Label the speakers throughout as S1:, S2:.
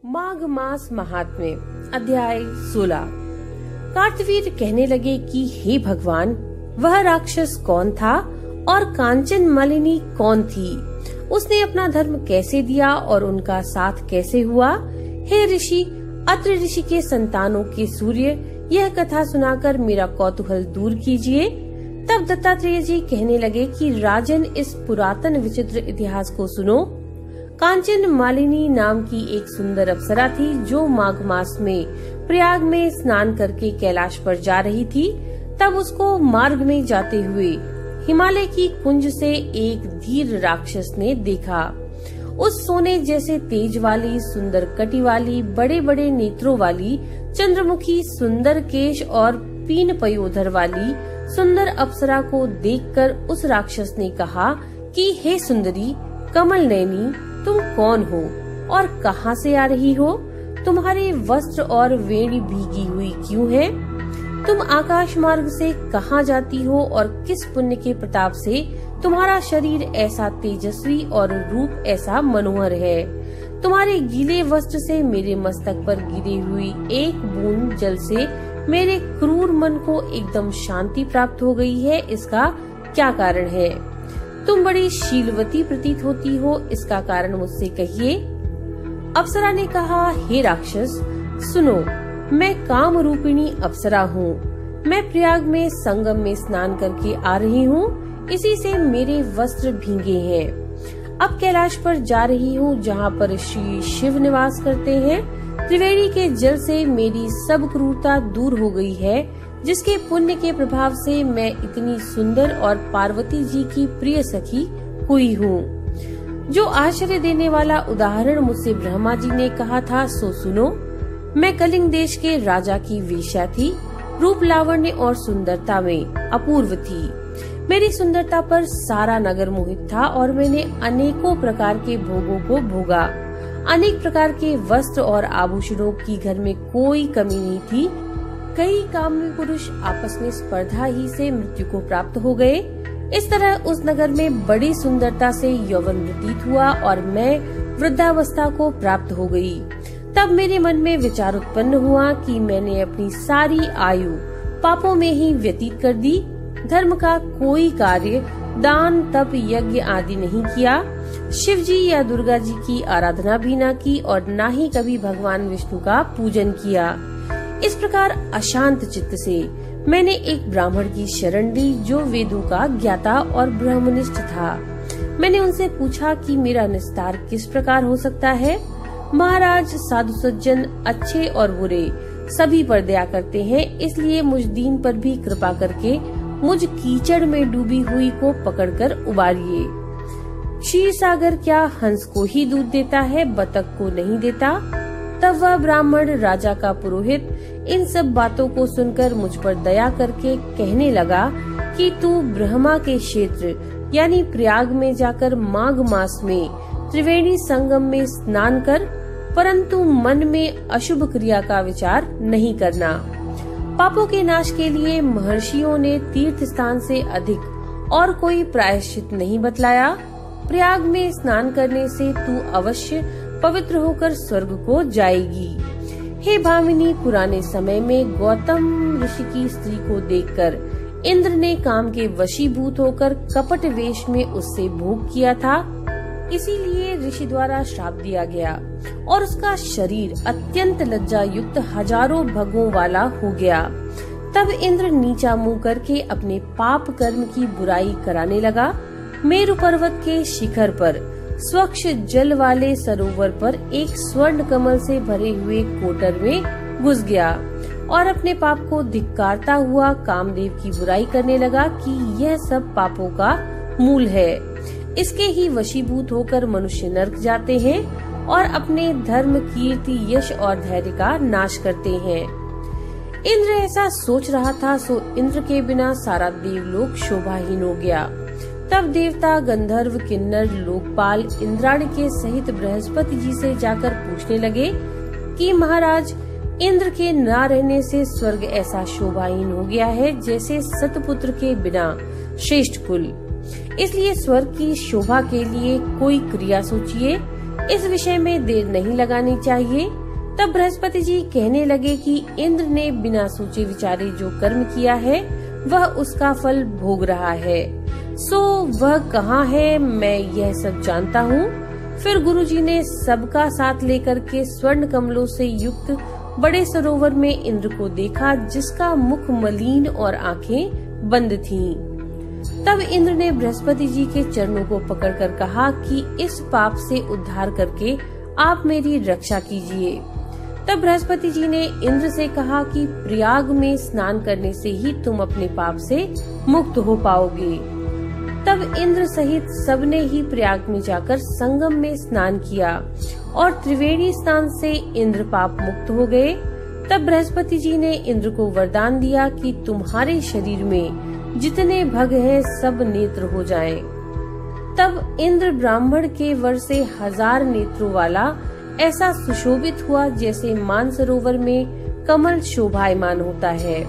S1: माघ मास महात्म्य अध्याय 16। कार्तवीर कहने लगे कि हे भगवान, वह राक्षस कौन था और कांचन मालिनी कौन थी? उसने अपना धर्म कैसे दिया और उनका साथ कैसे हुआ? हे ऋषि, अत्रि ऋषि के संतानों के सूर्य, यह कथा सुनाकर मेरा कौतूहल दूर कीजिए। तब दत्तात्रेय जी कहने लगे कि राजन, इस पुरातन विचित्र इतिहास को सुनो। कांचन मालिनी नाम की एक सुंदर अप्सरा थी जो माघ मास में प्रयाग में स्नान करके कैलाश पर जा रही थी। तब उसको मार्ग में जाते हुए हिमालय की कुंज से एक धीर राक्षस ने देखा। उस सोने जैसे तेज वाली, सुंदर कटी वाली, बड़े बड़े नेत्रों वाली, चंद्रमुखी, सुंदर केश और पीन पयोधर वाली सुंदर अप्सरा को देखकर उस राक्षस ने कहा कि हे सुंदरी, कमल नयनी, तुम कौन हो और कहाँ से आ रही हो? तुम्हारे वस्त्र और वेणी भीगी हुई क्यों है? तुम आकाश मार्ग से कहाँ जाती हो और किस पुण्य के प्रताप से तुम्हारा शरीर ऐसा तेजस्वी और रूप ऐसा मनोहर है? तुम्हारे गीले वस्त्र से मेरे मस्तक पर गिरी हुई एक बूंद जल से मेरे क्रूर मन को एकदम शांति प्राप्त हो गई है। इसका क्या कारण है? तुम बड़ी शीलवती प्रतीत होती हो, इसका कारण मुझसे कहिए। अप्सरा ने कहा, हे राक्षस, सुनो, मैं काम रूपिणी अप्सरा हूँ। मैं प्रयाग में संगम में स्नान करके आ रही हूँ, इसी से मेरे वस्त्र भीगे हैं। अब कैलाश पर जा रही हूँ जहाँ पर श्री शिव निवास करते हैं। त्रिवेणी के जल से मेरी सब क्रूरता दूर हो गई है, जिसके पुण्य के प्रभाव से मैं इतनी सुंदर और पार्वती जी की प्रिय सखी हुई हूँ। जो आश्चर्य देने वाला उदाहरण मुझसे ब्रह्मा जी ने कहा था सो सुनो। मैं कलिंग देश के राजा की वेश्या थी। रूप, लावण्य और सुंदरता में अपूर्व थी। मेरी सुंदरता पर सारा नगर मोहित था और मैंने अनेकों प्रकार के भोगों को भोगा। अनेक प्रकार के वस्त्र और आभूषणों की घर में कोई कमी नहीं थी। कई कामी पुरुष आपस में स्पर्धा ही से मृत्यु को प्राप्त हो गए। इस तरह उस नगर में बड़ी सुंदरता से यौवन व्यतीत हुआ और मैं वृद्धावस्था को प्राप्त हो गई। तब मेरे मन में विचार उत्पन्न हुआ कि मैंने अपनी सारी आयु पापों में ही व्यतीत कर दी। धर्म का कोई कार्य, दान, तप, यज्ञ आदि नहीं किया। शिव जी या दुर्गा जी की आराधना भी न की और न ही कभी भगवान विष्णु का पूजन किया। इस प्रकार अशांत चित्त से मैंने एक ब्राह्मण की शरण ली जो वेदों का ज्ञाता और ब्रह्मनिष्ठ था। मैंने उनसे पूछा कि मेरा निस्तार किस प्रकार हो सकता है। महाराज, साधु सज्जन, अच्छे और बुरे सभी पर दया करते हैं, इसलिए मुझ दीन पर भी कृपा करके मुझ कीचड़ में डूबी हुई को पकड़कर उबारिए। क्षीर सागर क्या हंस को ही दूध देता है, बतख को नहीं देता? तब वह ब्राह्मण, राजा का पुरोहित, इन सब बातों को सुनकर मुझ पर दया करके कहने लगा कि तू ब्रह्मा के क्षेत्र यानी प्रयाग में जाकर माघ मास में त्रिवेणी संगम में स्नान कर, परंतु मन में अशुभ क्रिया का विचार नहीं करना। पापों के नाश के लिए महर्षियों ने तीर्थ स्थान से अधिक और कोई प्रायश्चित नहीं बतलाया। प्रयाग में स्नान करने से तू अवश्य पवित्र होकर स्वर्ग को जाएगी। हे भामिनी, पुराने समय में गौतम ऋषि की स्त्री को देखकर इंद्र ने काम के वशीभूत होकर कपट वेश में उससे भोग किया था। इसीलिए ऋषि द्वारा श्राप दिया गया और उसका शरीर अत्यंत लज्जा युक्त हजारों भगों वाला हो गया। तब इंद्र नीचा मुंह करके अपने पाप कर्म की बुराई कराने लगा। मेरु पर्वत के शिखर पर स्वच्छ जल वाले सरोवर पर एक स्वर्ण कमल से भरे हुए कोटर में घुस गया और अपने पाप को धिक्कारता हुआ कामदेव की बुराई करने लगा कि यह सब पापों का मूल है। इसके ही वशीभूत होकर मनुष्य नरक जाते हैं और अपने धर्म, कीर्ति, यश और धैर्य का नाश करते हैं। इंद्र ऐसा सोच रहा था सो इंद्र के बिना सारा देवलोक शोभाहीन हो गया। तब देवता, गंधर्व, किन्नर, लोकपाल इंद्राणी के सहित बृहस्पति जी से जाकर पूछने लगे कि महाराज, इंद्र के न रहने से स्वर्ग ऐसा शोभाहीन हो गया है जैसे सतपुत्र के बिना श्रेष्ठ कुल। इसलिए स्वर्ग की शोभा के लिए कोई क्रिया सोचिए। इस विषय में देर नहीं लगानी चाहिए। तब बृहस्पति जी कहने लगे कि इंद्र ने बिना सोचे विचारे जो कर्म किया है वह उसका फल भोग रहा है। सो वह कहाँ है, मैं यह सब जानता हूँ। फिर गुरुजी ने सबका साथ लेकर के स्वर्ण कमलों से युक्त बड़े सरोवर में इंद्र को देखा, जिसका मुख मलिन और आंखें बंद थीं। तब इंद्र ने बृहस्पति जी के चरणों को पकड़कर कहा कि इस पाप से उद्धार करके आप मेरी रक्षा कीजिए। तब बृहस्पति जी ने इंद्र से कहा कि प्रयाग में स्नान करने से ही तुम अपने पाप से मुक्त हो पाओगे। तब इंद्र सहित सबने ही प्रयाग में जाकर संगम में स्नान किया और त्रिवेणी स्नान से इंद्र पाप मुक्त हो गए। तब बृहस्पति जी ने इंद्र को वरदान दिया कि तुम्हारे शरीर में जितने भग हैं सब नेत्र हो जाएं। तब इंद्र ब्राह्मण के वर से 1000 नेत्रों वाला ऐसा सुशोभित हुआ जैसे मानसरोवर में कमल शोभायमान होता है।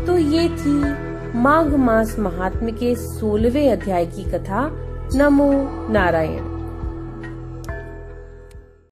S1: तो ये थी माघ मास महात्म्य के 16वें अध्याय की कथा। नमो नारायण।